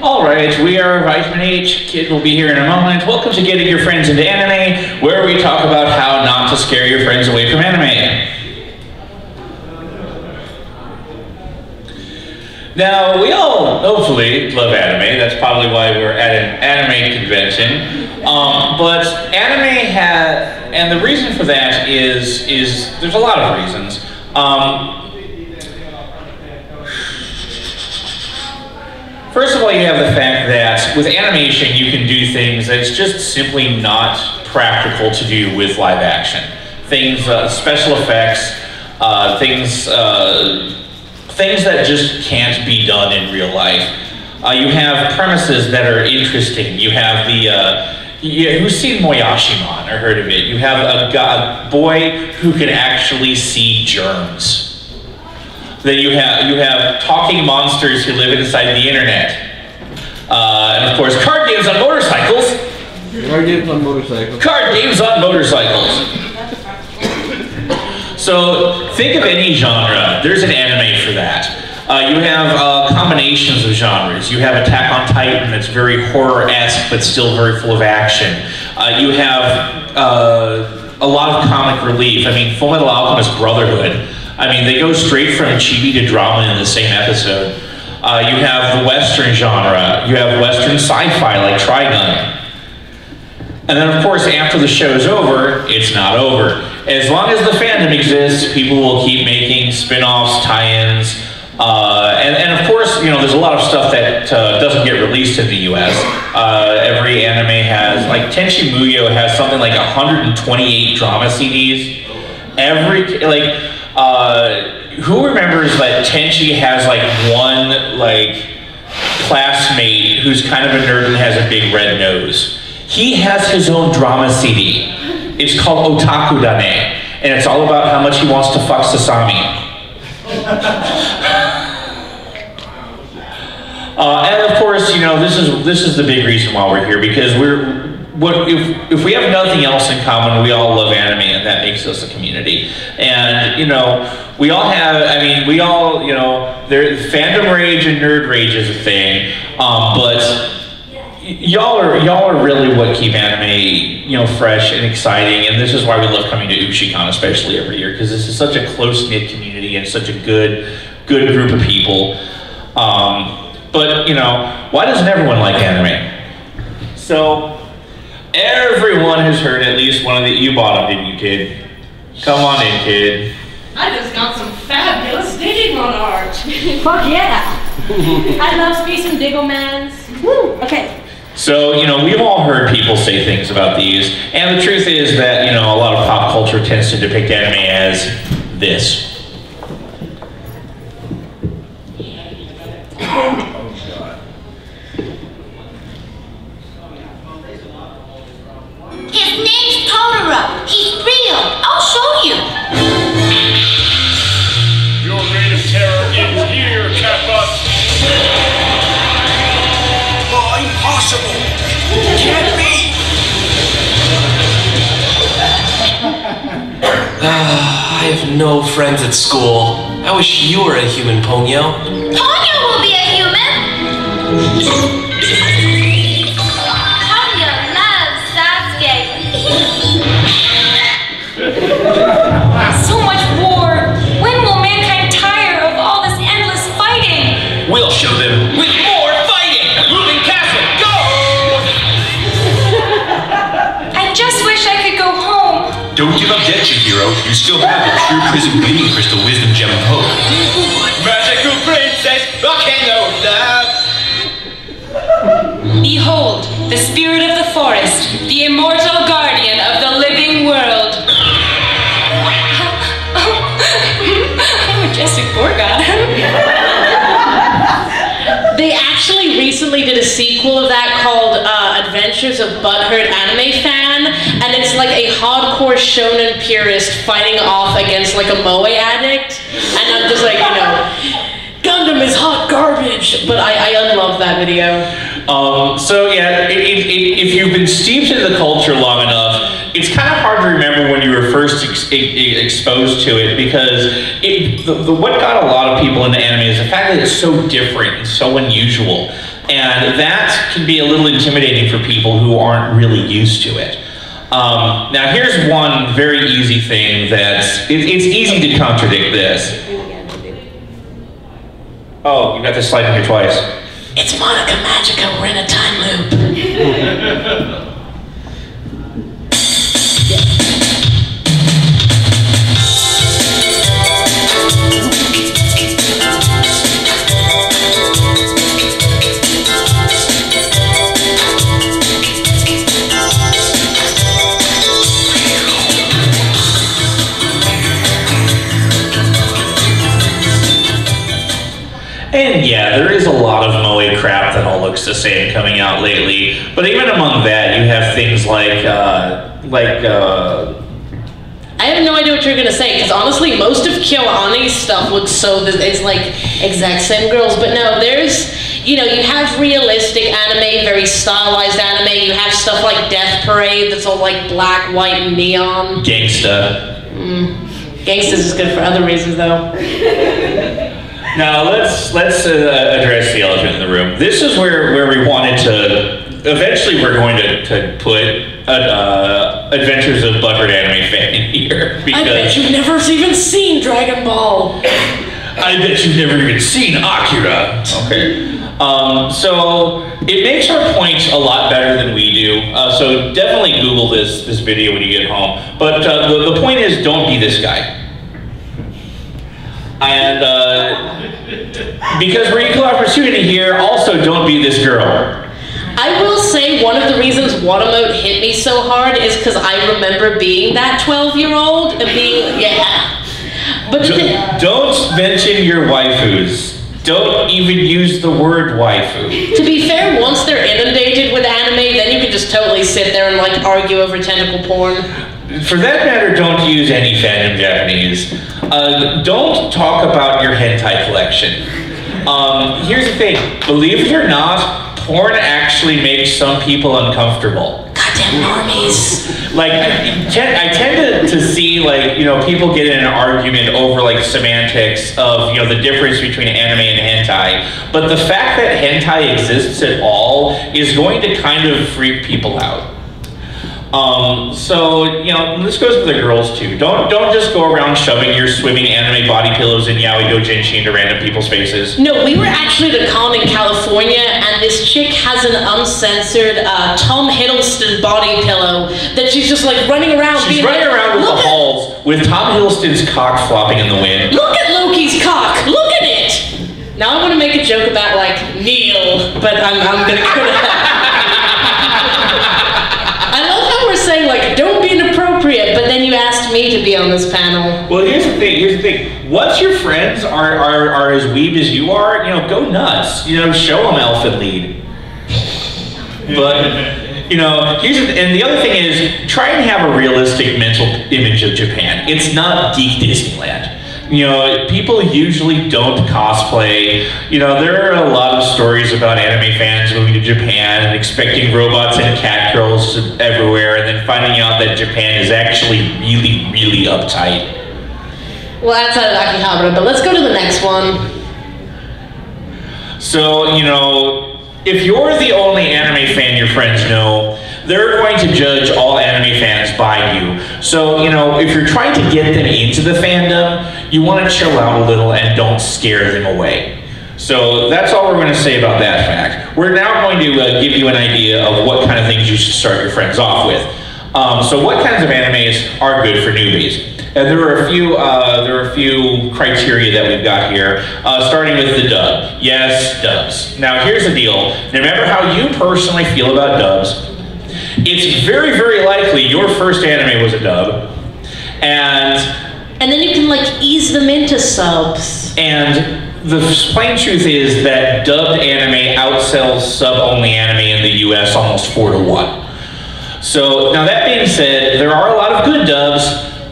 Alright, we are Vitamin H. Kid will be here in a moment. Welcome to Getting Your Friends into Anime, where we talk about how not to scare your friends away from anime. Now, we all hopefully love anime. That's probably why we're at an anime convention. But anime has, and the reason for that is there's a lot of reasons. First of all, you have the fact that with animation, you can do things that's just simply not practical to do with live action. Things, special effects, things that just can't be done in real life. You have premises that are interesting. You have who's seen Moyashimon or heard of it? You have a boy who can actually see germs. Then you have talking monsters who live inside the internet. And of course, card games on motorcycles. Card games on motorcycles. Card games on motorcycles. So think of any genre. There's an anime for that. You have combinations of genres. You have Attack on Titan that's very horror-esque but still very full of action. You have a lot of comic relief. I mean, Fullmetal Alchemist Brotherhood. I mean, they go straight from chibi to drama in the same episode. You have the Western genre. You have Western sci-fi like Trigun. And then, of course, after the show's over, it's not over. As long as the fandom exists, people will keep making spin-offs, tie-ins, and of course, you know, there's a lot of stuff that doesn't get released in the U.S. Every anime has, like, Tenchi Muyo has something like 128 drama CDs. Who remembers that Tenchi has like one classmate who's kind of a nerd and has a big red nose? He has his own drama CD. It's called Otaku Dane, and it's all about how much he wants to fuck Sasami. And of course, you know, this is the big reason why we're here, because if we have nothing else in common, we all love anime, and that makes us a community. And, you know, we all have, I mean, we all, you know, fandom rage and nerd rage is a thing, but y'all are really what keep anime, you know, fresh and exciting, and this is why we love coming to Ushicon, especially every year, because this is such a close-knit community and such a good group of people. But, you know, why doesn't everyone like anime? So, everyone has heard at least one of the, you bought them, didn't you, kid? Come on in, kid. I just got some fabulous Digimon art. Fuck yeah! I love Space and Digglemans. Woo! Okay. So, you know, we've all heard people say things about these, and the truth is that, you know, a lot of pop culture tends to depict anime as this. His name's Totoro. He's real. I'll show you. Your reign of terror ends here, Catbus. Oh, impossible. Can't be. I have no friends at school. I wish you were a human, Ponyo. Ponyo will be a human. Ponyo loves Sasuke. So much war! When will mankind tire of all this endless fighting? We'll show them with more fighting! Moving castle, go! I just wish I could go home. Don't give up yet, Chihiro. You still have the true prism bleeding crystal wisdom gem of hope. Magical princess, rocking out love. Behold, the spirit of the forest, the immortal guardian of the living world. I'm Majestic Gorgon. They actually recently did a sequel of that called Adventures of Butthurt Anime Fan, and it's like a hardcore shonen purist fighting off against like a moe addict, and I'm just like, you know, Gundam is hot garbage, but I unlove that video. So yeah, if you've been steeped in the culture long enough, it's kind of hard to remember when you were first exposed to it, because what got a lot of people into anime is the fact that it's so different and so unusual. And that can be a little intimidating for people who aren't really used to it. Now here's one very easy thing that's, it's easy to contradict this. Oh, you got this slide in here twice. It's Monica Magica, we're in a time loop. And yeah, there is a lot of moe crap that all looks the same coming out lately. But even among that, you have things like I have no idea what you're gonna say, because honestly, most of KyoAni's stuff looks so that it's like exact same girls. But no, there's, you know, you have realistic anime, very stylized anime. You have stuff like Death Parade that's all like black, white, and neon. Gangsta. Gangsta's is good for other reasons, though. Now let's address the elephant in the room. This is where we wanted to. Eventually, we're going to put Adventures of Butthurt Anime Fan in here, because I bet you've never even seen Dragon Ball. I bet you've never even seen Akira. Okay. So it makes our point a lot better than we do. So definitely Google this video when you get home. But the point is, don't be this guy. And because we're equal opportunity here, also don't be this girl. I will say one of the reasons Watamote hit me so hard is because I remember being that 12-year-old and being, yeah. But don't mention your waifus. Don't even use the word waifu. To be fair, once they're inundated with anime, then you can just totally sit there and like argue over tentacle porn. For that matter, don't use any fandom Japanese. Don't talk about your hentai collection. Here's the thing, believe it or not, porn actually makes some people uncomfortable. Goddamn normies. Like, I tend to see, like, you know, people get in an argument over, like, semantics of, you know, the difference between anime and hentai. But the fact that hentai exists at all is going to kind of freak people out. So, you know, this goes for the girls too. Don't just go around shoving your swimming anime body pillows and yaoi doujinshi into random people's faces. No, we were actually at a con in California, and this chick has an uncensored Tom Hiddleston body pillow that she's just like running around. She's running around with the halls with Tom Hiddleston's cock flopping in the wind. Look at Loki's cock! Look at it! Now I want to make a joke about like Neil, but I'm gonna cut it out. Saying like don't be inappropriate, but then you asked me to be on this panel. Well, here's the thing. Once your friends are as weeb as you are, you know, go nuts. You know, show them Elfin Lead. But you know, and the other thing is, try and have a realistic mental image of Japan. It's not geek Disneyland. You know, people usually don't cosplay. You know, there are a lot of stories about anime fans moving to Japan and expecting robots and cat girls everywhere, and then finding out that Japan is actually really, really uptight. Well, outside of Akihabara, but let's go to the next one. So, you know, if you're the only anime fan your friends know, they're going to judge all anime fans by you. So, you know, if you're trying to get them into the fandom, you want to chill out a little and don't scare them away. So that's all we're going to say about that fact. We're now going to give you an idea of what kind of things you should start your friends off with. So what kinds of animes are good for newbies? And there are a few criteria that we've got here, starting with the dub. Yes, dubs. Now here's the deal. No matter how you personally feel about dubs, it's very, very likely your first anime was a dub, and then you can like ease them into subs. And the plain truth is that dubbed anime outsells sub-only anime in the US almost 4-to-1. So now that being said, there are a lot of good dubs,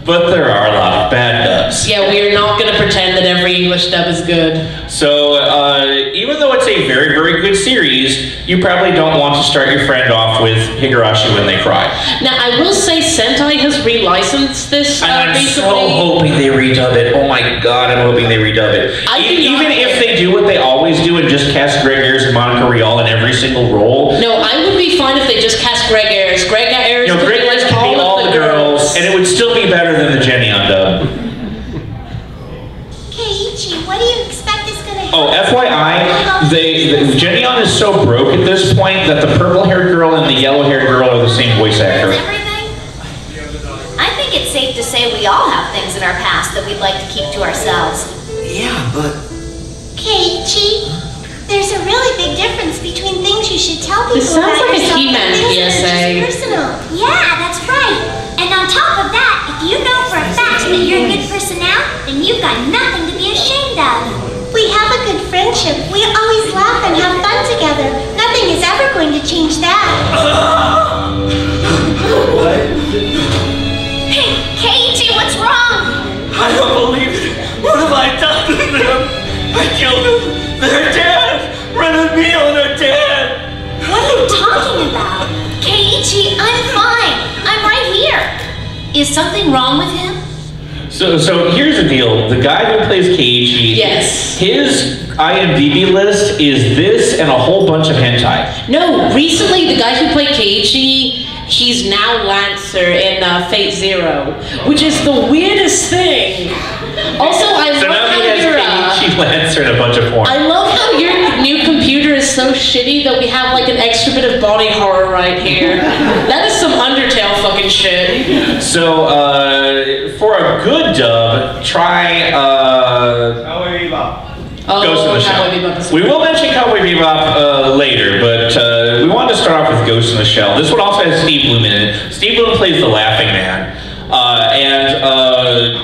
but there are a lot of bad dubs. Yeah, we are not going to pretend that every English dub is good. So even though it's a very, very good series, you probably don't want to start your friend off with Higurashi when they cry. Now, I will say Sentai has relicensed this And I'm recently. so hoping they redub it. Oh my god, I'm hoping they redub it. Even if they do what they always do and just cast Greg Ayres and Monica Rial in every single role. No, I would be fine if they just cast Greg Ayres. Greg Ayres could Greg Ayres could be all the girls, and it would still be better than the Jenny on dub. Keiichi, what do you expect is gonna happen? Oh, FYI, Jenny-on is so broke at this point that the purple-haired girl and the yellow-haired girl are the same voice actor. Everything? I think it's safe to say we all have things in our past that we'd like to keep to ourselves. Yeah, but... Keiichi, there's a really big difference between things you should tell people This sounds about like a yourself He-Man and things that are PSA. just personal. Yeah, that's right. And on top of that, if you know for a fact that you're a good person now, then you've got nothing to be ashamed of. We have a good friendship. We always laugh and have fun together. Nothing is ever going to change that. Hey, Keiichi, what's wrong? I don't believe it. What have I done to them? I killed them. They're dead. Ren and Mio, they're dead. What are you talking about? Keiichi, I'm fine. I'm right here. Is something wrong with him? So here's the deal. The guy who plays Keiichi, Yes. his IMDb list is this and a whole bunch of hentai. No, recently the guy who played Keiichi, he's now Lancer in Fate Zero, which is the weirdest thing. Also, I So love now how he has your Keiichi Lancer and a bunch of porn. I love how your new computer is so shitty that we have like an extra bit of body horror right here. That is some Undertale fucking shit. So, for a good dub, try, Ghost in the Shell. Cowboy Bebop is- We will mention Cowboy Bebop later, but we wanted to start off with Ghost in the Shell. This one also has Steve Bloom in it. Steve Bloom plays the Laughing Man.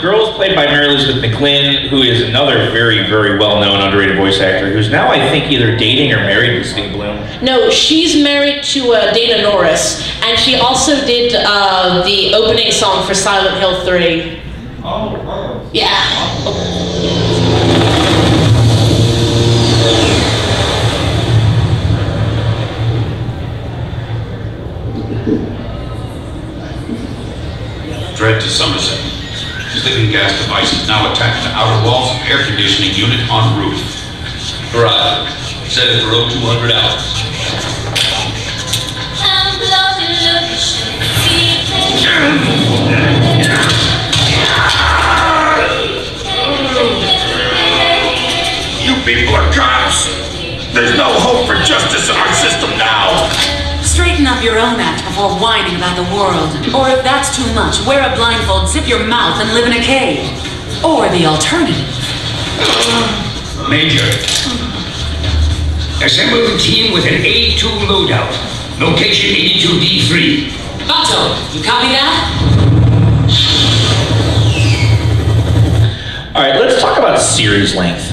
Girl is played by Mary Elizabeth McGlynn, who is another very, very well-known, underrated voice actor, who's now, I think, either dating or married to Steve Bloom. No, she's married to Dana Norris, and she also did the opening song for Silent Hill 3. Oh. Yeah. Dread to Somerset. Sleeping gas devices now attached to outer walls of air conditioning unit on roof. Right. Set it for 0200 hours. You people are cops! There's no hope for justice in our system now! Straighten up your own act before whining about the world. Or if that's too much, wear a blindfold, zip your mouth, and live in a cave. Or the alternative. Major. Assemble the team with an A2 loadout. Location 82D3. Bato, you copy that? Alright, let's talk about series length.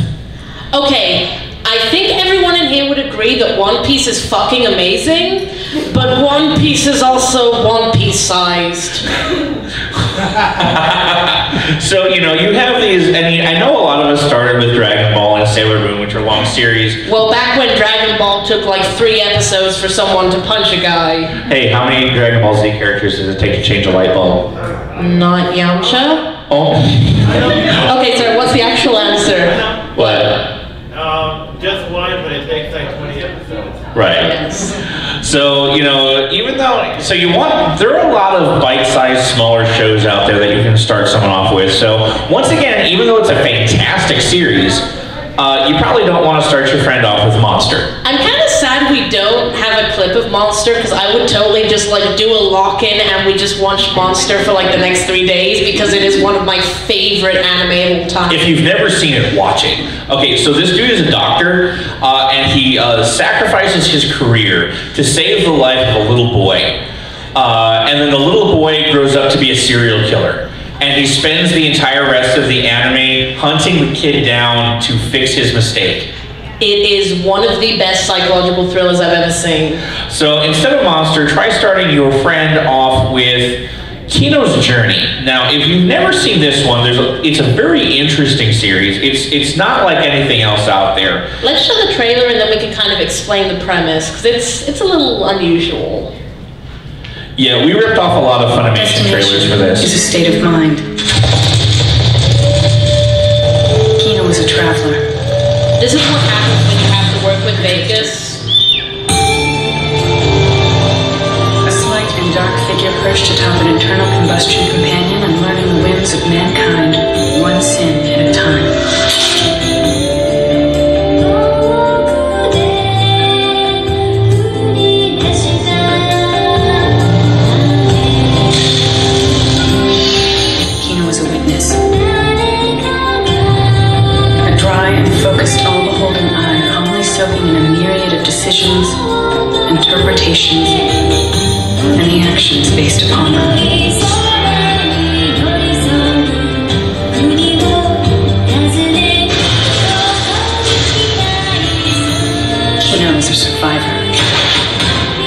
Okay, I think everyone in here would agree that One Piece is fucking amazing, but One Piece is also One Piece sized. So, you have these, I know a lot of us started with Dragon Ball and Sailor Moon, which are long series. Well, back when Dragon Ball took like 3 episodes for someone to punch a guy. Hey, how many Dragon Ball Z characters does it take to change a light bulb? Not Yamcha? Oh. Okay, so what's the actual answer? What? Just one, but it takes like 20 episodes. Right. Yes. So, even though, there are a lot of bite-sized, smaller shows out there that you can start someone off with. So, once again, even though it's a fantastic series, you probably don't want to start your friend off with Monster. I'm kind of sad we don't have a clip of Monster, because I would totally just like do a lock-in and we just watch Monster for like the next 3 days, because it is one of my favorite anime of all time. If you've never seen it, watch it. Okay, so this dude is a doctor, and he sacrifices his career to save the life of a little boy. And then the little boy grows up to be a serial killer. And he spends the entire rest of the anime hunting the kid down to fix his mistake. It is one of the best psychological thrillers I've ever seen. So instead of Monster, try starting your friend off with Kino's Journey. Now, if you've never seen this one, it's a very interesting series. It's not like anything else out there. Let's show the trailer and then we can kind of explain the premise, because it's a little unusual. Yeah, we ripped off a lot of Funimation trailers for this. Is a state of mind. Kino is a traveler. This is what happens when you have to work with Vegas. A slight and dark figure perched atop an internal combustion companion and learning the whims of mankind, one sin at a time. Kino is a witness. A dry and focused, all-beholding eye, calmly soaking in a myriad of decisions, interpretations, and the actions based upon them. Kino is a survivor,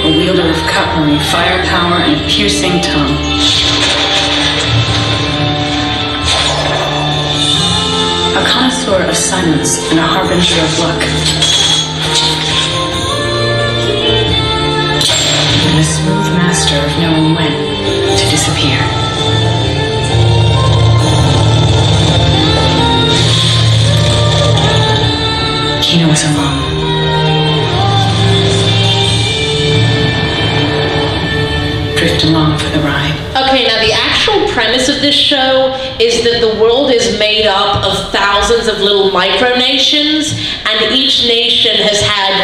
a wielder of cutlery, firepower, and a piercing tongue. A connoisseur of silence and a harbinger of luck. And a smooth master of knowing when to disappear. Kino is alone. Drift along for the ride. Okay, now the actual premise of this show is that the world is made up of thousands of little micronations, and each nation has had,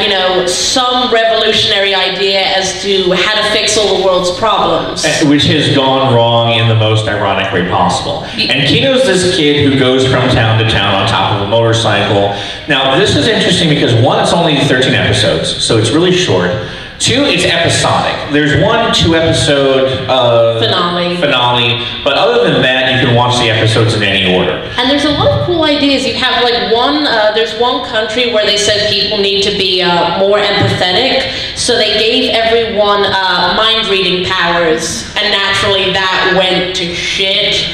some revolutionary idea as to how to fix all the world's problems. Which has gone wrong in the most ironic way possible. And Kino's this kid who goes from town to town on top of a motorcycle. Now, this is interesting because one, it's only 13 episodes, so it's really short. Two, it's episodic. There's 1 2-episode finale, but other than that, you can watch the episodes in any order. And there's a lot of cool ideas. You have there's one country where they said people need to be more empathetic, so they gave everyone mind-reading powers, and naturally that went to shit.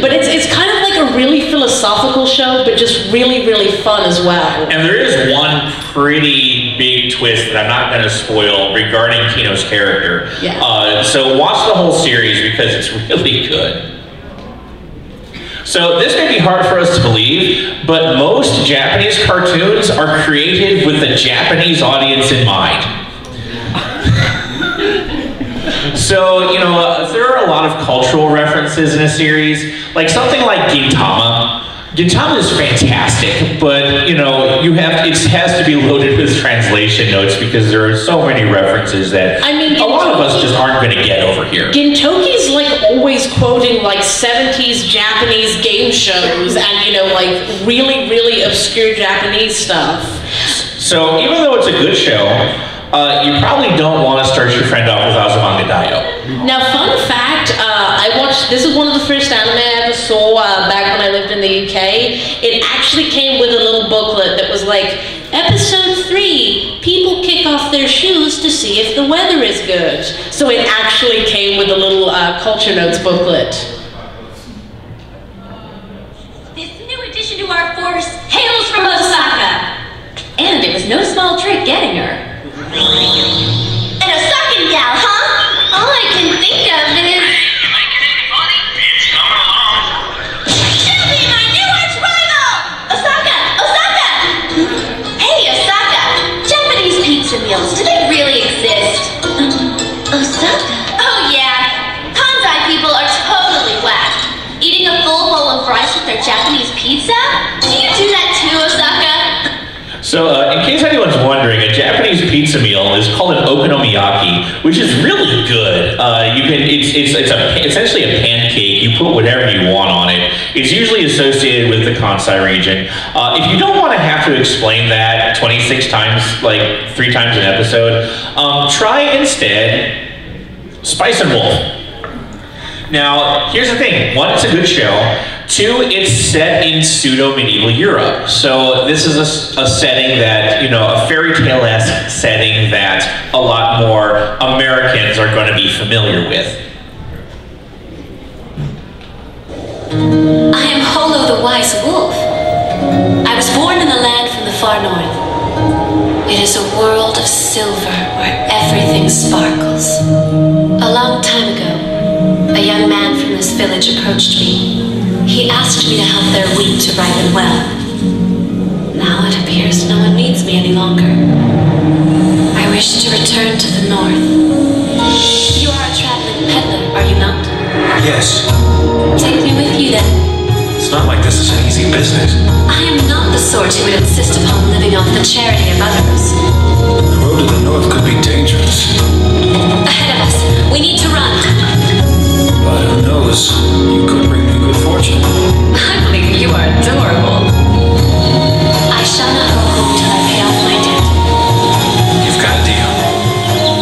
But it's kind of like a really philosophical show, but just really, really fun as well. And there is one pretty big twist that I'm not going to spoil regarding Kino's character. Yeah. So watch the whole series because it's really good. So this may be hard for us to believe, but most Japanese cartoons are created with the Japanese audience in mind. So, there are a lot of cultural references in a series, like something like Gintama. Gintama is fantastic, but it has to be loaded with translation notes because there are so many references that a lot of us just aren't going to get over here. Gintoki's always quoting 70s Japanese game shows and really, really obscure Japanese stuff. So even though it's a good show, you probably don't want to start your friend off with Azumanga Daioh. Now, fun fact, this is one of the first anime I ever saw back when I lived in the UK. It actually came with a little booklet that was like, Episode 3, people kick off their shoes to see if the weather is good. So it actually came with a little culture notes booklet. This new addition to our force hails from Osaka. And it was no small trick getting her. An Osakan gal, huh? All I can think of is... She'll be my new arch-rival! Osaka! Osaka! Hey, Osaka! Japanese pizza meals, do they really exist? Osaka? Oh yeah. Kansai people are totally whack. Eating a full bowl of rice with their Japanese pizza? Do you do that too, Osaka? So, in case anyone's wondering, a Japanese pizza meal is called an okonomiyaki, which is really good. It's essentially a pancake. You put whatever you want on it. It's usually associated with the Kansai region. If you don't want to have to explain that 26 times, 3 times an episode, try instead Spice and Wolf. Now, here's the thing. 1, it's a good show. 2, it's set in pseudo-medieval Europe. So this is a setting that, a fairy tale-esque setting that a lot more Americans are going to be familiar with. I am Holo the Wise Wolf. I was born in a land from the far north. It is a world of silver where everything sparkles. A long time ago, a young man from this village approached me. He asked me to help their wheat to ripen well. Now it appears no one needs me any longer. I wish to return to the north. You are a traveling peddler, are you not? Yes. Take me with you then. It's not like this is an easy business. I am not the sort who would insist upon living off the charity of others. The road to the north could be dangerous. Ahead of us. We need to run. But who knows? You could bring me good fortune. I believe you are adorable. I shall not go home till I pay off my debt. You've got a deal.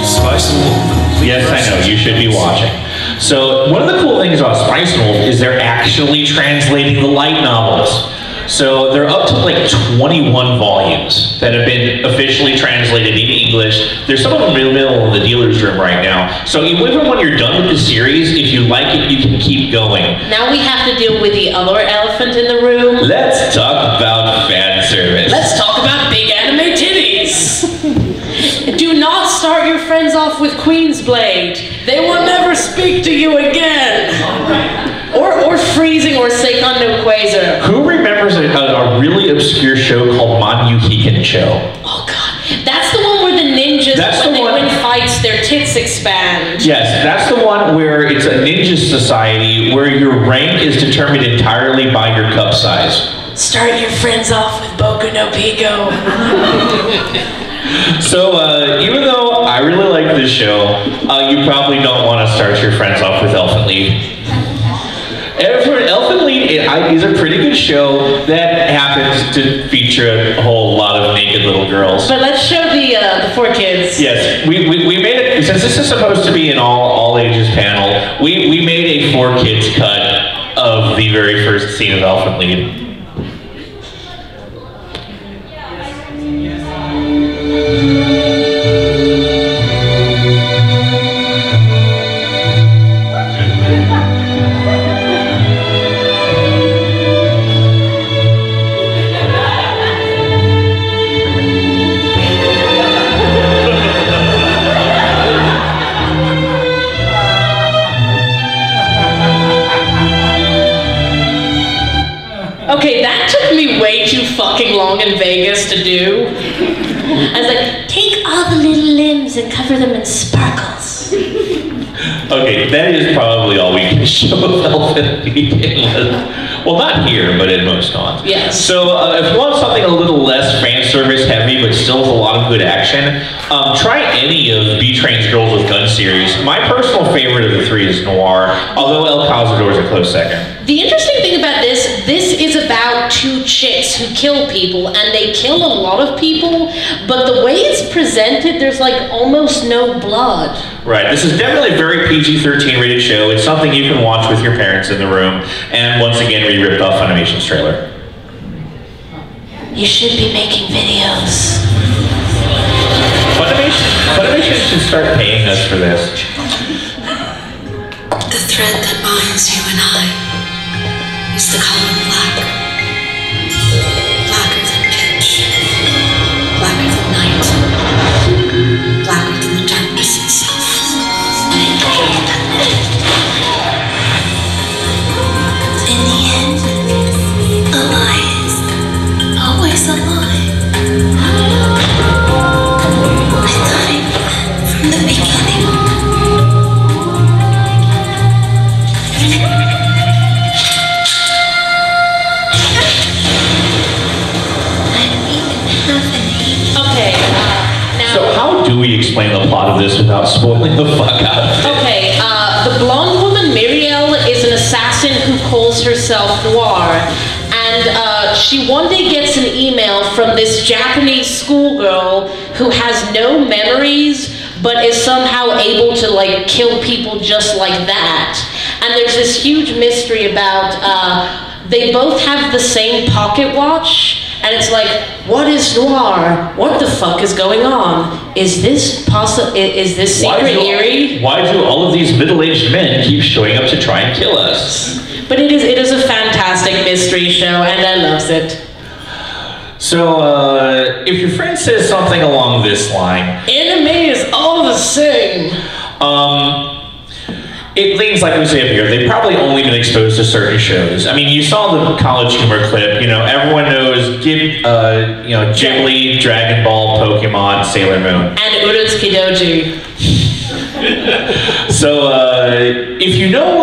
Spice and Wolf. Yes, I know. You should be watching. So one of the cool things about Spice and Wolf is they're actually translating the light novels. So they're up to like 21 volumes that have been officially translated into English. There's some of them available in the dealer's room right now. So even when you're done with the series, if you like it, you can keep going. Now we have to deal with the other elephant in the room. Let's talk about fan service. Let's talk about big anime titties. Do not start your friends off with Queen's Blade. They will never speak to you again. Or Freezing or Seikon no Quasar. Who remembers a really obscure show called Manyuhiken Show? Oh god. That's the one where the ninjas, when they win fights, their tits expand. Yes, that's the one where it's a ninja society where your rank is determined entirely by your cup size. Start your friends off with Boku no Pico. So, even though I really like this show, you probably don't want to start your friends off with Elfen Lied. Elfen Lied is a pretty good show that happens to feature a whole lot of naked little girls. But let's show the 4 kids. Yes, we made it, since this is supposed to be an all ages panel, we made a 4 kids cut of the very first scene of Elfen Lied. Okay, that took me way too fucking long in Vegas to do. I was like, take all the little limbs and cover them in sparkles. Okay, that is probably all we can show of Elfen Lied. Well, not here, but in most cons. Yes. So if you want something a little less fan service heavy, but still with a lot of good action, try any of B-Train's Girls with Guns series. My personal favorite of the 3 is Noir, although El Cazador is a close second. The interesting thing about this is about 2 chicks who kill people, and they kill a lot of people, but the way it's presented, there's like almost no blood. Right, this is definitely a very PG-13 rated show. It's something you can watch with your parents in the room, and once again, we ripped off Funimation's trailer. You should be making videos. Funimation should start paying us for this. The thread that binds you and I is the color black. Blacker than pitch. Blacker than night. Blacker than the darkness itself. In the end, a lie is always a lie. I thought I knew that from the beginning. Okay, now... So how do we explain the plot of this without spoiling the fuck out of it? Okay, the blonde woman Miriel is an assassin who calls herself Noir, and she one day gets an email from this Japanese schoolgirl who has no memories, but is somehow able to like kill people just like that. And there's this huge mystery about they both have the same pocket watch. And it's like, what is Noir? What the fuck is going on? Is this secret eerie? Why do all of these middle-aged men keep showing up to try and kill us? But it is a fantastic mystery show, and I loves it. So, if your friend says something along this line, anime is all the same. It leans, like we say up here, they've probably only been exposed to certain shows. I mean, you saw the College Humor clip, you know, everyone knows, Ghibli, Dragon Ball, Pokemon, Sailor Moon. And Urutsuki Doji. So, if you know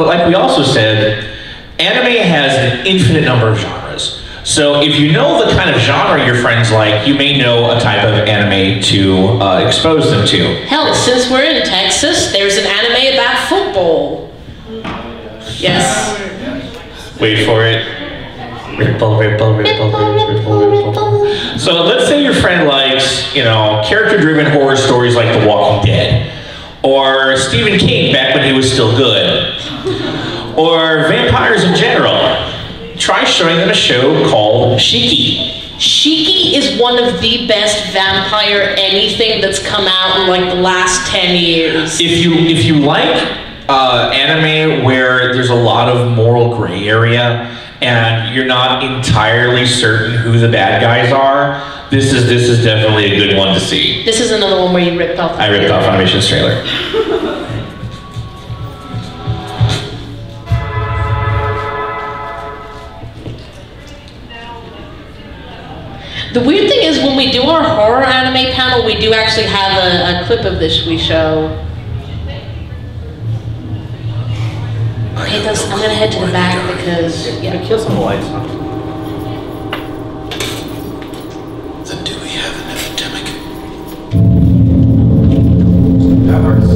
like we also said, anime has an infinite number of genres. So if you know the kind of genre your friends like, you may know a type of anime to expose them to. Hell, since we're in Texas, there's an anime about football. Yes. Wait for it. Ripple. So let's say your friend likes, character-driven horror stories like The Walking Dead. Or Stephen King back when he was still good. Or vampires in general. Try showing them a show called Shiki. Shiki is one of the best vampire anything that's come out in like the last 10 years. If you like anime where there's a lot of moral gray area and you're not entirely certain who the bad guys are, this is definitely a good one to see. This is another one where you ripped off. I ripped off Animation's trailer. The weird thing is when we do our horror anime panel, we do actually have a clip of this we show. Okay, I'm gonna head to the back because kill some lights. Then do we have an epidemic? That hurts.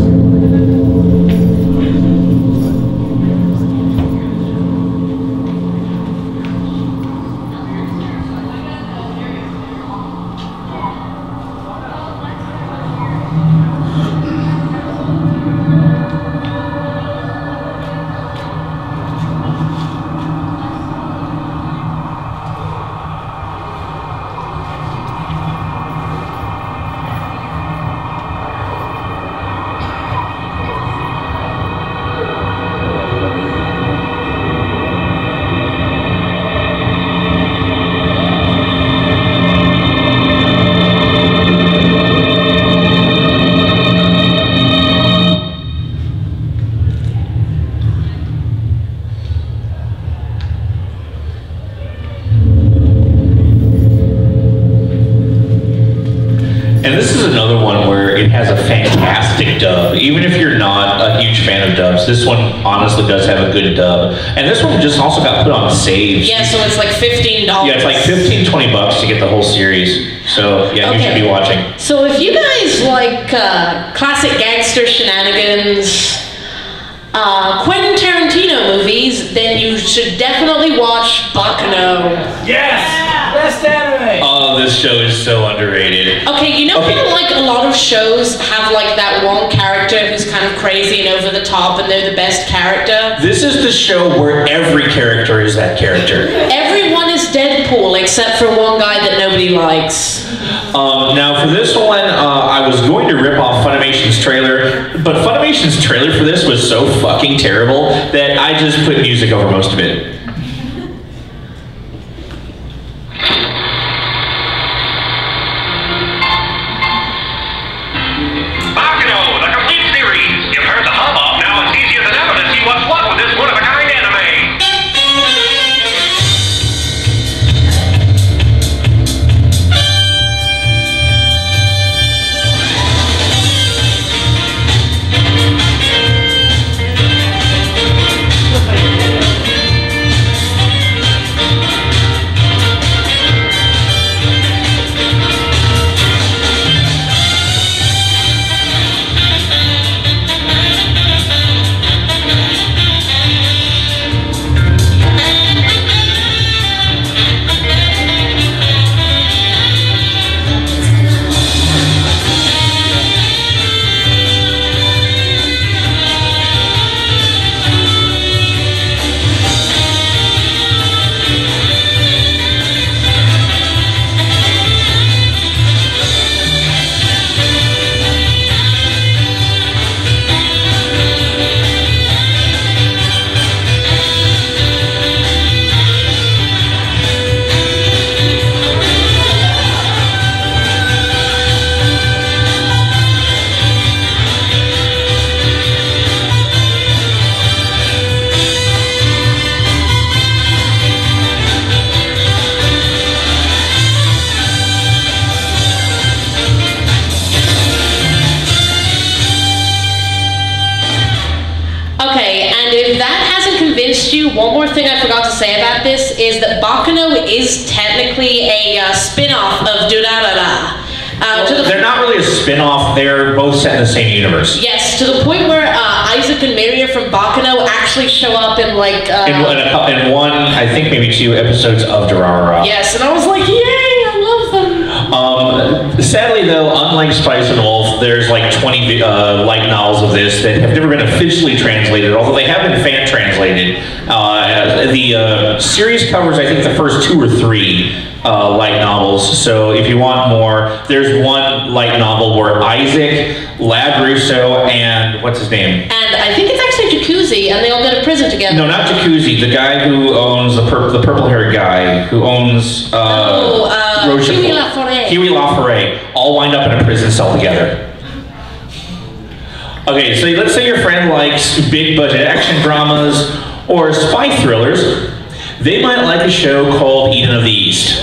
And this is another one where it has a fantastic dub. Even if you're not a huge fan of dubs, this one honestly does have a good dub. And this one just also got put on saves. Yeah, so it's like $15. Yeah, it's like $15, $20 to get the whole series. So yeah, you should be watching. So if you guys like classic gangster shenanigans, Quentin Tarantino movies, then you should definitely watch Baccano. Yes! Best anime! Oh, this show is so underrated. Okay, you know how like a lot of shows have like that one character who's kind of crazy and over the top and they're the best character? This is the show where every character is that character. Everyone is Deadpool except for one guy that nobody likes. Now for this one, I was going to rip off Funimation's trailer, but Funimation's trailer for this was so fucking terrible that I just put music over most of it. Baccano, the complete series. You've heard the hubbub, now it's easier than ever to see what's what with this one-of-a-kind anime. more thing I forgot to say about this is that Baccano is technically a spin-off of Durarara. They're not really a spin-off, they're both set in the same universe. Yes, to the point where Isaac and Miria from Baccano actually show up in like... in one, I think maybe 2 episodes of Durarara. Yes, and I was like, yay, I love them! Sadly though, unlike Spice and Wolf, there's like 20 light novels of this that have never been officially translated, although they have been fan translated. The series covers, I think, the first 2 or 3 light novels, so if you want more, there's one light novel where Isaac, Lad Russo, and what's his name? And I think it's actually Jacuzzi, and they all go to prison together. No, not Jacuzzi, the guy who owns, the purple-haired guy, who owns... Huey Laforet. Huey Laforet, all wind up in a prison cell together. Okay, so let's say your friend likes big-budget action dramas or spy thrillers. They might like a show called Eden of the East.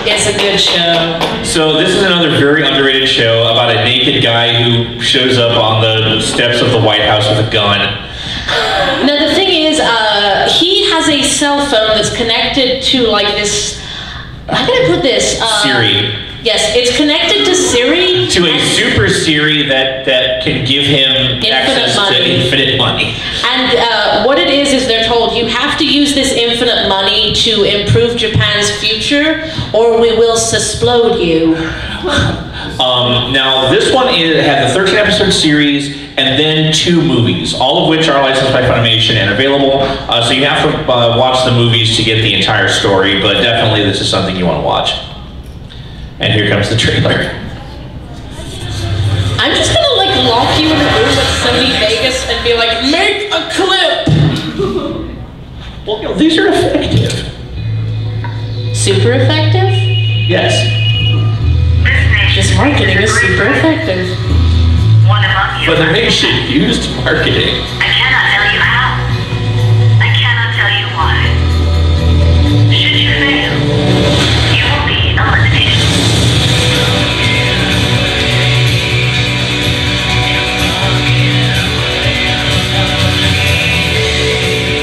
It's a good show. So this is another very underrated show about a naked guy who shows up on the steps of the White House with a gun. Now the thing is, he has a cell phone that's connected to like this, how can I put this? Siri. Yes, it's connected to Siri. To a super Siri that can give him access to infinite money. And what it is they're told, you have to use this infinite money to improve Japan's future, or we will susplode you. Now, this one had the 13-episode series and then 2 movies, all of which are licensed by Funimation and available. So you have to watch the movies to get the entire story, but definitely this is something you want to watch. And here comes the trailer. I'm just gonna like lock you in a room with Sony Vegas and be like, make a clip! Well, you know, these are effective. Super effective? Yes. This marketing is super effective. But the nation used marketing. I cannot tell you how. I cannot tell you why. Should you fail, you will be eliminated.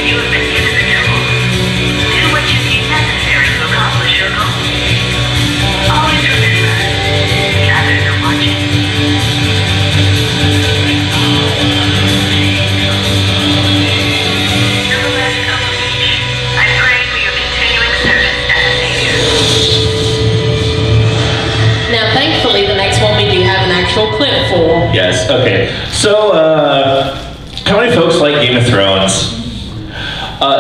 You have been given the tools. Do what you deem necessary to accomplish your goal. Always remember, the others are watching. Now, thankfully, the next one we do have an actual clip for. Yes, okay. So, how many folks like Game of Thrones?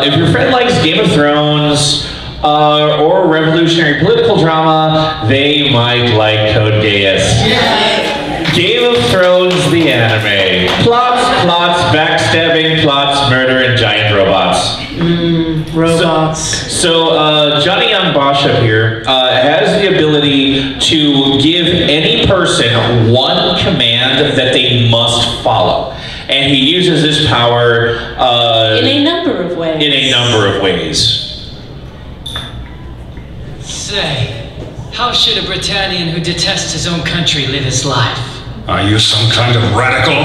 If your friend likes Game of Thrones or revolutionary political drama, they might like Code Geass. Yeah. Game of Thrones, the anime. Plots, backstabbing, plots, murder, and giant robots. Robots. So Johnny Young Bosch up here has the ability to give any person one command that they must follow. And he uses this power in a number of ways. In a number of ways. Say, how should a Britannian who detests his own country live his life? Are you some kind of radical?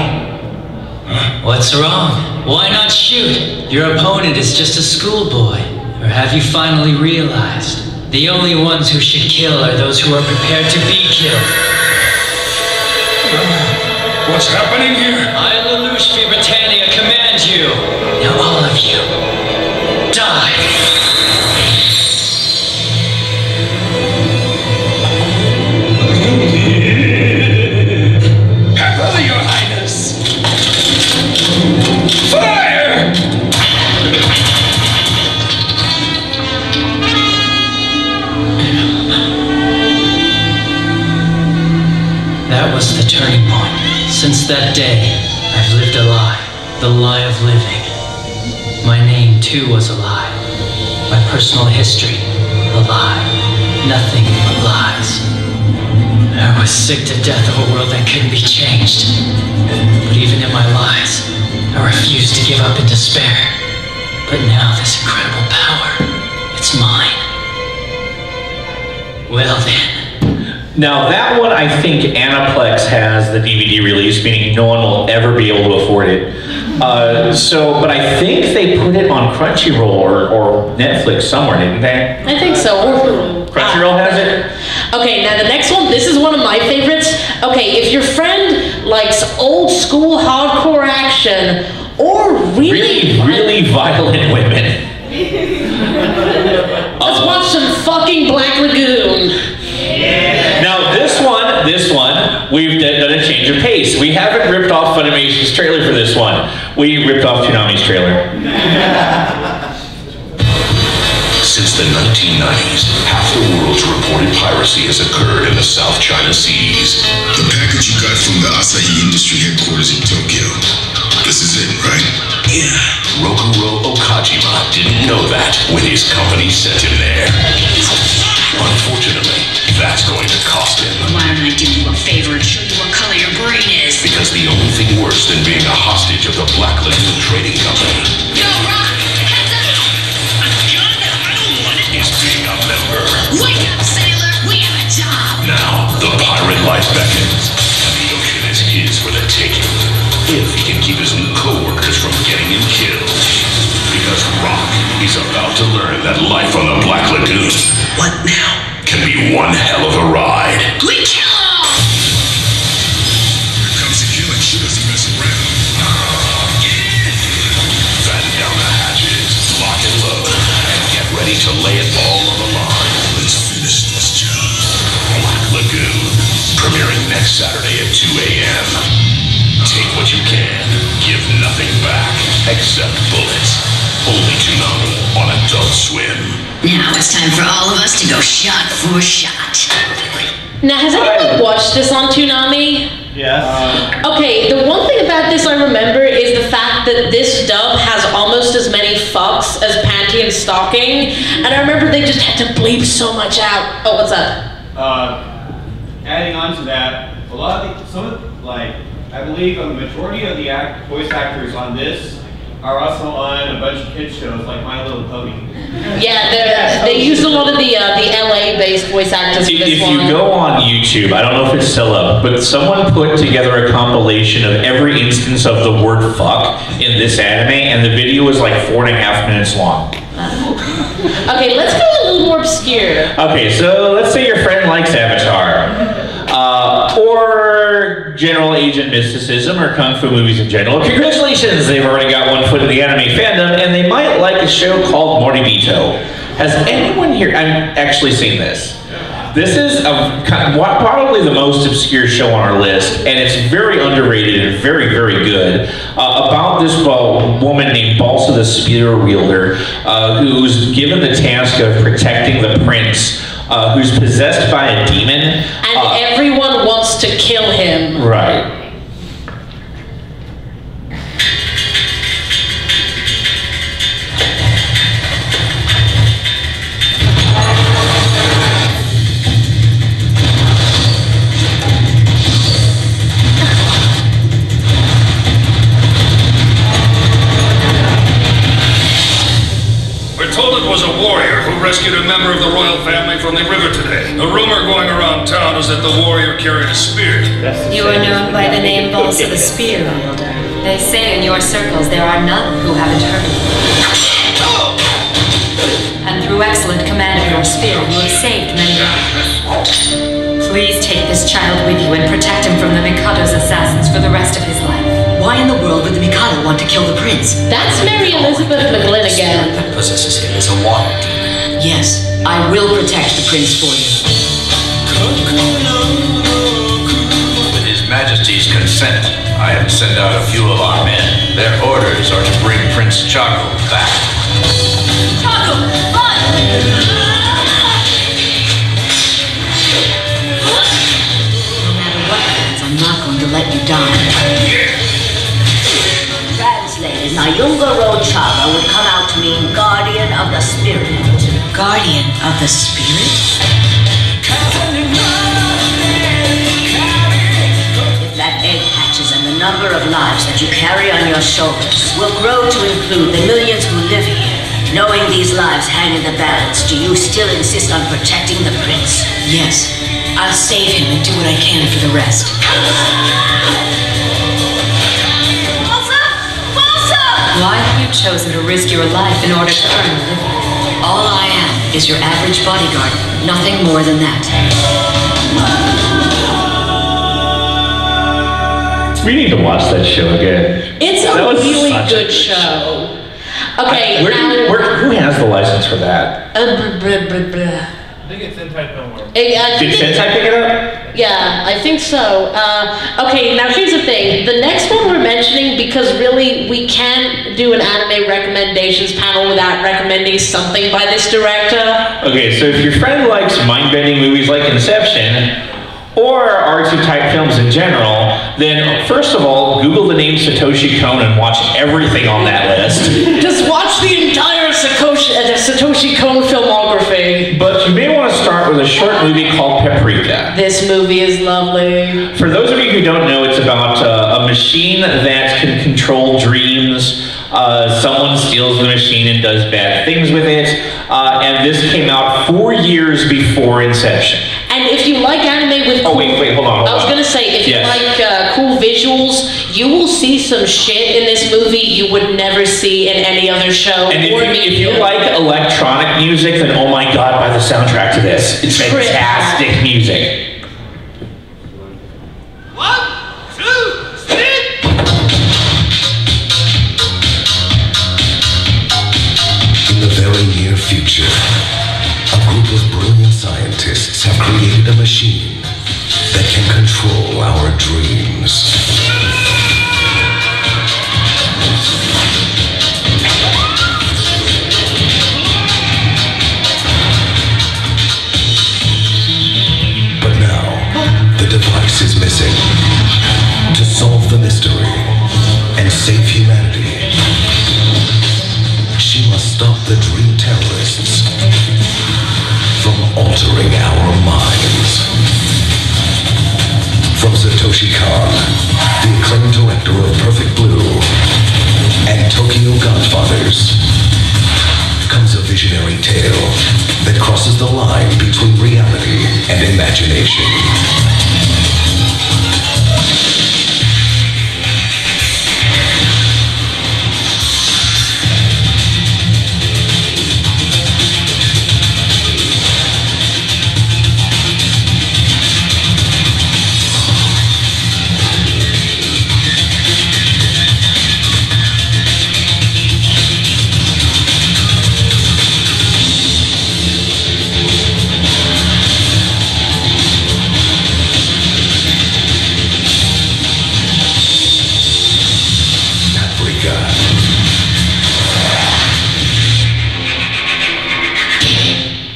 What's wrong? Why not shoot? Your opponent is just a schoolboy. Or have you finally realized the only ones who should kill are those who are prepared to be killed? What's happening here? I, Lelouch v. Britannia, command you. Now all of you, die. Your Highness! Fire! That was the turning point. Since that day, I've lived a lie. The lie of living. My name, too, was a lie. My personal history, a lie. Nothing but lies. I was sick to death of a world that couldn't be changed. But even in my lies, I refused to give up in despair. But now this incredible power, it's mine. Well then. Now that one, I think Aniplex has the DVD release, meaning no one will ever be able to afford it. But I think they put it on Crunchyroll or Netflix somewhere, didn't they? I think so. Crunchyroll has it? Okay, now the next one, this is one of my favorites. Okay, if your friend likes old school hardcore action or really violent women. Let's watch some fucking Black Lagoon. Now this one, we've done a change of pace. We haven't ripped off Funimation's trailer for this one. We ripped off Toonami's trailer. Since the 1990s, half the world's reported piracy has occurred in the South China Seas. The package you got from the Asahi Industry headquarters in Tokyo. This is it, right? Yeah. Rokuro Okajima didn't know that when his company sent him there. Unfortunately, that's going to cost him. Why don't I do you a favor and show you what color your brain is? Because the only thing worse than being a hostage of the Black Lagoon Trading Company is being a member. Wake up, sailor! We have a job! Now, the pirate life beckons, and the ocean is his for the taking. If he can keep his new co-workers from getting him killed. Because Rock is about to learn that life on the Black Lagoon, what now? Can be one hell of a ride. We kill him! Here comes the killing. She doesn't mess around. Batten down the hatches, lock and load, and get ready to lay it all on the line. Let's finish this job. Black Lagoon, premiering next Saturday at 2 a.m. Take what you can, give nothing back, except bullets. Only Toonami on Adult Swim. Now it's time for all of us to go shot for shot. Now, has anyone watched this on Toonami? Yes. Okay, the one thing about this I remember is the fact that this dub has almost as many fucks as panty and stocking, and I remember they just had to bleep so much out. Oh, what's up? Adding on to that, a lot of I believe a majority of the voice actors on this are also on a bunch of kids shows like My Little Pony. Yeah, they used a lot of the LA-based voice actors for this one. If you go on YouTube, I don't know if it's still up, but someone put together a compilation of every instance of the word fuck in this anime, and the video was like 4.5 minutes long. Okay, let's go a little more obscure. Okay, so let's say your friend likes Avatar. Or general agent mysticism or kung fu movies in general. Congratulations, they've already got one foot in the anime fandom, and they might like a show called Moribito. Has anyone here, I've actually seen this. This is probably the most obscure show on our list, and it's very underrated and very, very good. About this woman named Balsa the Spear Wielder, who's given the task of protecting the prince, who's possessed by a demon. And everyone wants to kill him. Right. We're told it was a warrior who rescued a member of the royal family from the river today. The rumor going around town is that the warrior carried a spear. You are known by the name Balsa the Spear Wielder. They say in your circles there are none who haven't heard of you. And through excellent command of your spear, you have saved many lives. Please take this child with you and protect him from the Mikado's assassins for the rest of his life. Why in the world would the Mikado want to kill the prince? That's Mary Elizabeth McGlynn again. That possesses him as a water demon. Yes, I will protect the prince for you. With His Majesty's consent, I have sent out a few of our men. Their orders are to bring Prince Chaco back. Chaco, run! No matter what happens, I'm not going to let you die. Translated, Nayunga Chaga would come out to mean Guardian of the Spirit. Guardian of the Spirit? If that egg hatches and the number of lives that you carry on your shoulders will grow to include the millions who live here, knowing these lives hang in the balance, do you still insist on protecting the prince? Yes. I'll save him and do what I can for the rest. Balsa! Why have you chosen to risk your life in order to earn a living? All I am is your average bodyguard, nothing more than that. We need to watch that show again. It's a really good show. Okay, who has the license for that? I think it's Sentai Filmworks. Did Sentai pick it up? Yeah, I think so. Okay, now here's the thing. The next one we're mentioning, because really we can't do an anime recommendations panel without recommending something by this director. Okay, so if your friend likes mind-bending movies like Inception, or artsy type films in general, then first of all, Google the name Satoshi Kon and watch everything on that list. Just watch the entire Satoshi Kon filmography. But you may want to start with a short movie called Paprika. This movie is lovely. For those of you who don't know, it's about a machine that can control dreams. Someone steals the machine and does bad things with it. And this came out 4 years before Inception. And if you like anime with hold on. I was gonna say, if you like cool visuals, you will see some shit in this movie you would never see in any other show. And if you like electronic music, then oh my god, buy the soundtrack to this. It's fantastic music. 1, 2, 3. In the very near future, a group of brilliant scientists have created a machine that can control our dreams. But now, the device is missing. To solve the mystery and save humanity, she must stop the dream terrorists from altering our minds. From Satoshi Kon, the acclaimed director of Perfect Blue and Tokyo Godfathers, comes a visionary tale that crosses the line between reality and imagination.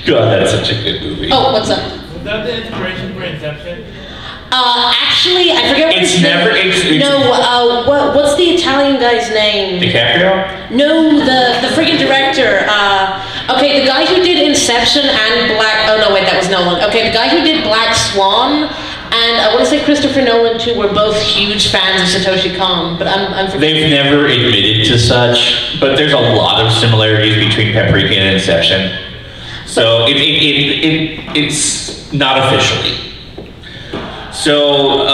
God, that's such a good movie. Oh, what's up? Was that the inspiration for Inception? Actually, I forget what It's his never. name. It's No, what's the Italian guy's name? DiCaprio? No, the friggin' director. Okay, the guy who did Inception and oh no, wait, that was Nolan. Okay, the guy who did Black Swan and I want to say Christopher Nolan too were both huge fans of Satoshi Kon, but I'm They've never admitted to such, but there's a lot of similarities between Paprika and Inception. So it's not officially. So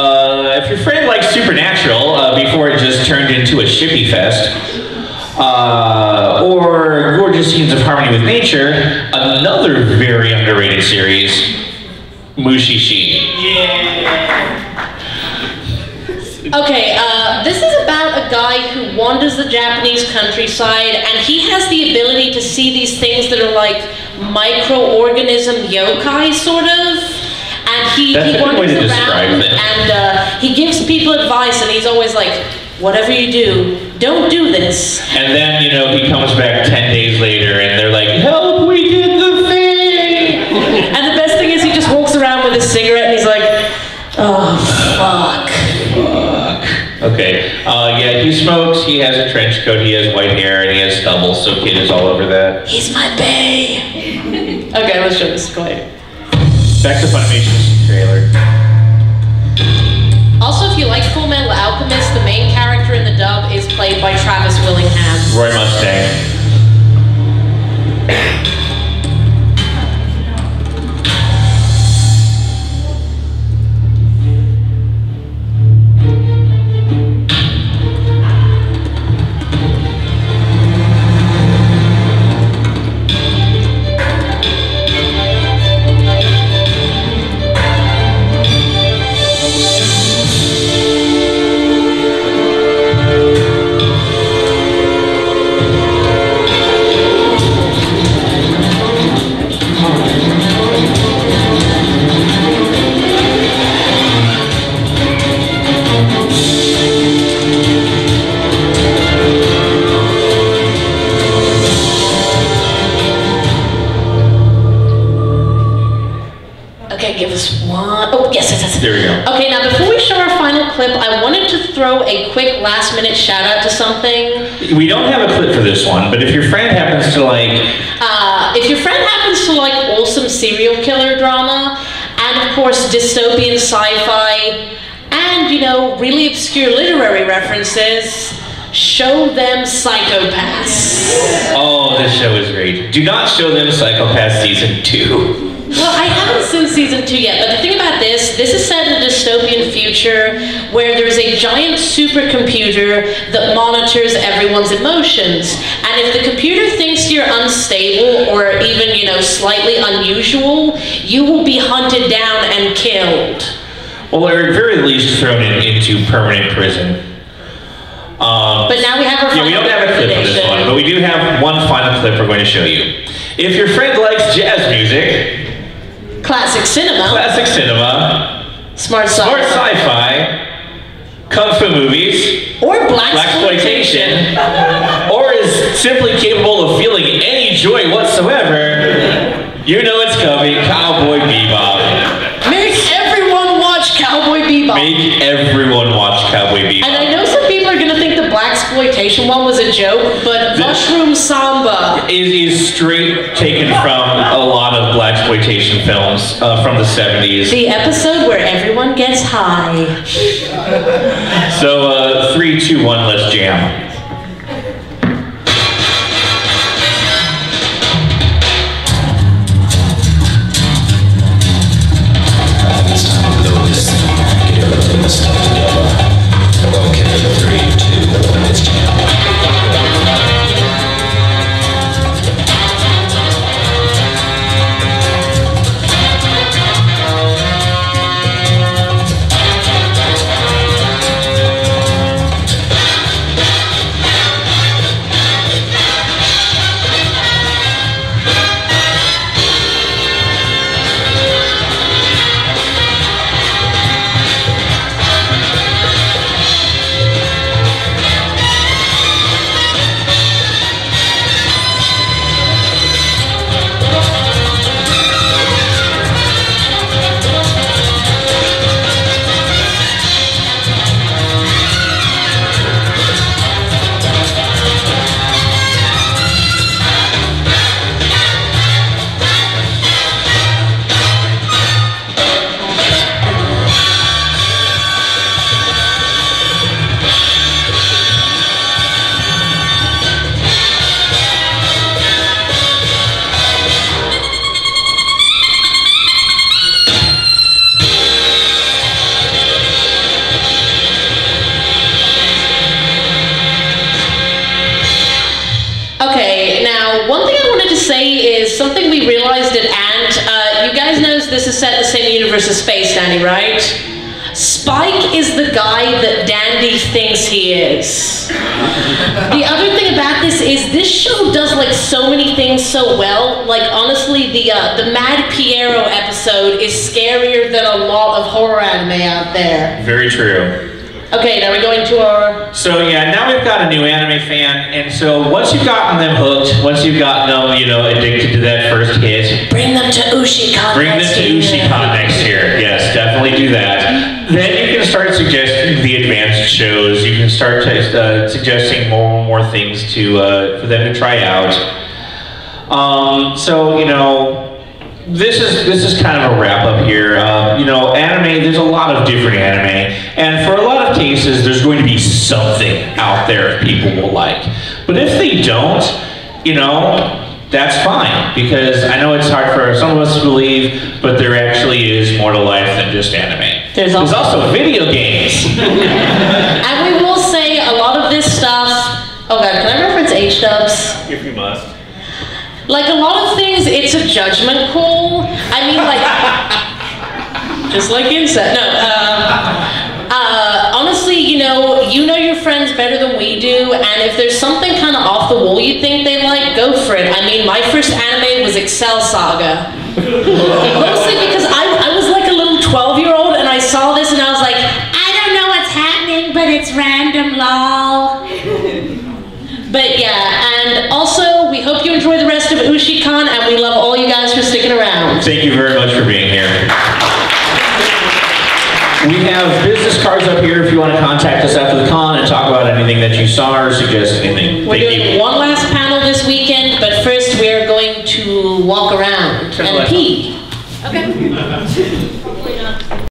if your friend likes Supernatural before it just turned into a shippy fest, or gorgeous scenes of harmony with nature, another very underrated series, Mushishi. Okay, this is about a guy who wanders the Japanese countryside, and he has the ability to see these things that are like microorganism yokai, sort of. And he wanders around and he gives people advice, and he's always like, whatever you do, don't do this. And then, you know, he comes back 10 days later, and they're like, help, we did the thing! And the best thing is he just walks around with a cigarette, and he's like, oh, fuck. Okay, yeah, he smokes, he has a trench coat, he has white hair, and he has stubble, so kid is all over that. He's my bae. Okay, let's show this. Go ahead. Back to Funimation's trailer. Also, if you like Full Metal Alchemist, the main character in the dub is played by Travis Willingham. Roy Mustang. Oh, yes. There we go. Okay, now before we show our final clip, I wanted to throw a quick last-minute shout-out to something. We don't have a clip for this one, but if your friend happens to like awesome serial killer drama, and of course dystopian sci-fi, and really obscure literary references, show them Psychopaths. Oh, this show is great. Do not show them Psychopaths Season 2. Well, I haven't seen Season 2 yet, but the thing about this is set in a dystopian future where there's a giant supercomputer that monitors everyone's emotions. And if the computer thinks you're unstable or even, slightly unusual, you will be hunted down and killed. Well, or at very least thrown into permanent prison. But now we have our final we don't have a clip for this one, but we do have one final clip we're going to show you. If your friend likes jazz music, classic cinema, smart sci-fi, kung fu movies, or blaxploitation, or is simply capable of feeling any joy whatsoever, you know it's coming, Cowboy Bebop. Make everyone watch Cowboy Bebop. Make everyone watch Cowboy Bebop. And I know some people are going to think the blaxploitation one was a joke, but Mushroom Samba is straight taken from a lot of blaxploitation films from the 70s. The episode where everyone gets high. So 3, 2, 1, let's jam. Something we realized at Ant, you guys know this is set in the same universe as Space Dandy, right? Spike is the guy that Dandy thinks he is. The other thing about this is this show does like so many things so well. Like honestly, the Mad Piero episode is scarier than a lot of horror anime out there. Very true. Okay, now we're going to our... So yeah, now we've got a new anime fan, and so once you've gotten them hooked, once you've gotten them, addicted to that first hit, bring them to Ushicon next year. Yes, definitely do that. Then you can start suggesting the advanced shows. You can start suggesting more and more things for them to try out. This is kind of a wrap up here. Anime, there's a lot of different anime, and for a lot of cases, there's going to be something out there people will like. But if they don't, that's fine, because I know it's hard for some of us to believe, but there actually is more to life than just anime. There's also video games. And we will say a lot of this stuff, oh god, can I reference H-dubs? If you must. Like a lot of things, it's a judgment call. I mean, like, just like incest. No, honestly, you know your friends better than we do, and if there's something kind of off the wall you think they like, go for it. I mean, my first anime was Excel Saga. Mostly because I was like a little 12-year-old, and I saw this, and I was like, I don't know what's happening, but it's random, lol. But yeah, and also, we hope you enjoy the rest of Ushicon, and we love all you guys for sticking around. Thank you very much for being here. We have business cards up here if you want to contact us after the con and talk about anything that you saw or suggest anything. We're doing one last panel this weekend, but first we're going to walk around and pee. Okay.